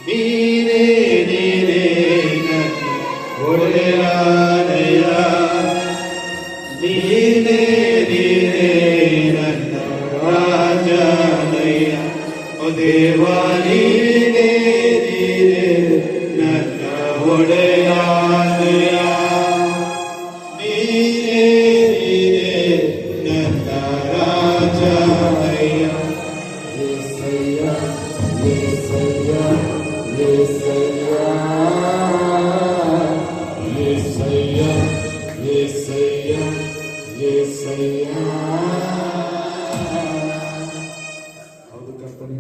ನೀನೇ ನೀನೇ ನನ್ನ ಒಡೆಯನಯ್ಯ, ನೀನೇ ನೀನೇ ನನ್ನ ರಾಜನಯ್ಯ. ಓ ದೇವ ನೀನೇ ನೀನೇ ನನ್ನ ಒಡೆಯನಯ್ಯ, ನೀನೇ ನೀನೇ ನನ್ನ ರಾಜನಯ್ಯ. యేసయ్య యేసయ్య యేసయ్య యేసయ్య యేసయ్య యేసయ్య. ಹೌದು ಕರ್ತನೇ,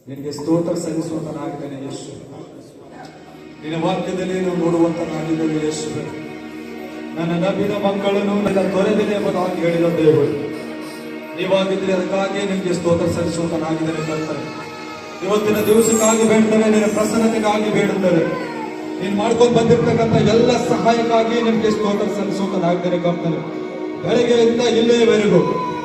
ನಿನಗೆ ಸ್ತೋತ್ರ ಸಲ್ಲಿಸುವಂತನಾಗಿದ್ದೇನೆ ಯೇಸು. ನಿನ್ನ ವಾಕ್ಯದಲ್ಲಿ ನಾವು ನೋಡುವಂತನಾಗಿದ್ದೇವೆ ಯೇಸು. ನನ್ನ ನಂಬಿದ ಮಕ್ಕಳನ್ನು ನನ್ನ ತೊರೆದಿದೆ ಎಂಬುದಾಗಿ ಹೇಳಿದ ದೇವರು ನೀವಾಗಿದ್ದರೆ ಅದಕ್ಕಾಗಿ ನಿಮಗೆ ಸ್ತೋತ್ರ ಸಲ್ಲಿಸುವಂತನಾಗಿದ್ದೇನೆ ಕರ್ತನೆ. ಇವತ್ತಿನ ದಿವಸಕ್ಕಾಗಿ ಬೇಡ್ತೇವೆ, ನಿನ್ನ ಪ್ರಸನ್ನತೆಗಾಗಿ ಬೇಡುತ್ತೇವೆ. ನೀನು ಮಾಡ್ಕೊಂಡು ಬಂದಿರ್ತಕ್ಕಂಥ ಎಲ್ಲ ಸಹಾಯಕ್ಕಾಗಿ ನಿಮಗೆ ಸ್ತೋತ್ರ ಸಲ್ಲಿಸುವಂತನಾಗಿದ್ದೇನೆ ಕರ್ತನೆ. ಬೆಳಗ್ಗೆಯಿಂದ ಇಲ್ಲಿಯವರೆಗೂ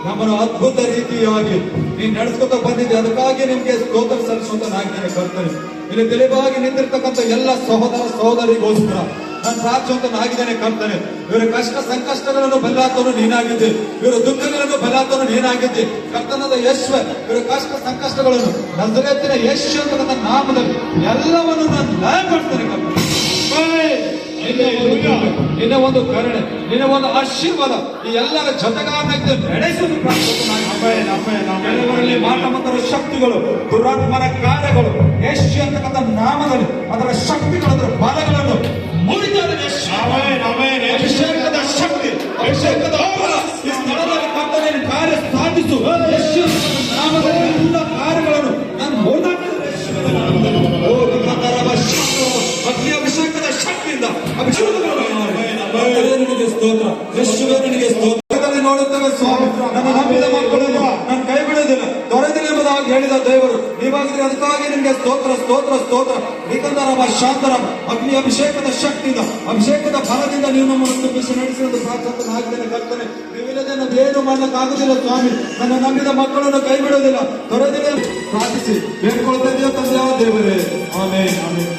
ನಮ್ಮನ್ನು ಅದ್ಭುತ ರೀತಿಯಾಗಿ ನೀನು ನಡೆಸ್ಕೊತ ಬಂದಿದ್ದೆ, ಅದಕ್ಕಾಗಿ ನಿಮಗೆ ಸ್ತೋತ್ರ ಸಲ್ಲಿಸುವಂತನಾಗಿದ್ದೇನೆ ಕರ್ತನೆ. ಇಲ್ಲಿ ತಿಳಿವಾಗಿ ನಿಂತಿರ್ತಕ್ಕಂಥ ಎಲ್ಲ ಸಹೋದರ ಸಹೋದರಿಗೋಸ್ಕರ ನಾನು ಪ್ರಾರ್ಥಿಸುವಂತನಾಗಿದ್ದೇನೆ ಕರ್ತನೆ. ಇವರ ಕಷ್ಟ ಸಂಕಷ್ಟಗಳನ್ನು ಬಲ್ಲಾತನು ನೀನಾಗಿದ್ದೆ, ಇವರ ದುಃಖಗಳನ್ನು ಬಲ್ಲಾತನು ನೀನಾಗಿದ್ದೆ ಕರ್ತನದ ಯೇಸುವೆ. ಇವರ ಕಷ್ಟ ಸಂಕಷ್ಟಗಳನ್ನು ನಜರೇತಿನ ಯೇಸು ಅಂತಕ್ಕಂಥ ನಾಮದಲ್ಲಿ ಎಲ್ಲವನ್ನು ನಾನು ನ್ಯಾಯಪಡಿಸ್ತೇನೆ ಕರ್ತನೆ. ನಿನ್ನ ಒಂದು ಕರುಣೆ, ನಿನ್ನ ಒಂದು ಆಶೀರ್ವಾದ ಈ ಎಲ್ಲರ ಜೊತೆಗಾರನಾಗಿ ನಡೆಸುವುದು ಪ್ರಾರ್ಥನೆ. ಮಾಟಮಂತರ ಶಕ್ತಿಗಳು, ದುರಾತ್ಮನ ಕಾರ್ಯಗಳು ಯೇಸು ಅಂತಕ್ಕಂಥ ನಾಮದಲ್ಲಿ ಅದರ ಶಕ್ತಿಗಳು, ಅದರ ಬಲಗಳನ್ನು ಮುರಿತಾರೆ. ಅಭಿಷೇಕದ ಶಕ್ತಿ, ಅಭಿಷೇಕದ ಬಲ ಈ ಸ್ಥಳದಲ್ಲಿ ಕರ್ತನೇ ಕಾರ್ಯ ಸಾಧಿಸು. ಯೇಸು ನಾಮದಲ್ಲಿ ಎಲ್ಲ ಕಾರ್ಯಗಳನ್ನು ನಾನು ಮುರಿದಾಕ್ತೇನೆ. ಅಗ್ನಿ ಅಭಿಷೇಕದ ಶಕ್ತಿಯಿಂದ ನಿನಗೆ ಸ್ತೋತ್ರ ಯೇಸುವೇ, ನಿನಗೆ ಸ್ತೋತ್ರದಲ್ಲಿ ನೋಡುತ್ತೇವೆ ಸ್ವಾಮಿ. ನನ್ನ ನಂಬಿದ ಮಕ್ಕಳನ್ನು ನಾನು ಕೈ ಬಿಡುವುದಿಲ್ಲ, ತೊರೆದಿಲ್ಲ ಎಂಬುದಾಗಿ ಹೇಳಿದ ದೇವರು ನೀವಾಗಿದ್ರೆ, ಅದಕ್ಕಾಗಿ ನಿಮಗೆ ಸ್ತೋತ್ರ ಸ್ತೋತ್ರ ಸ್ತೋತ್ರ. ನಿಕಂದರಮ ಶಾಂತರ ಅಗ್ನಿ ಅಭಿಷೇಕದ ಶಕ್ತಿಯಿಂದ, ಅಭಿಷೇಕದ ಫಲದಿಂದ ನೀವು ನಮ್ಮನ್ನು ತುಂಬಿಸಿ ನಡೆಸಿದ ಪ್ರಾರ್ಥನೆ ಕರ್ತನೆ. ನೀವಿಲ್ಲದೆ ನಾವೇನು ಮಾಡಲಿಕ್ಕಾಗುದಿಲ್ಲ ಸ್ವಾಮಿ. ನನ್ನ ನಂಬಿದ ಮಕ್ಕಳನ್ನು ಕೈ ಬಿಡುವುದಿಲ್ಲ, ತೊರೆದಿಲ್ಲ ಪ್ರಾರ್ಥಿಸಿ ಬೇಡ್ಕೊಳ್ತಾ ಇದೆಯೋ ತಂದೆಯ ದೇವರೇ. ಆಮೇನ್ ಆಮೇನ್.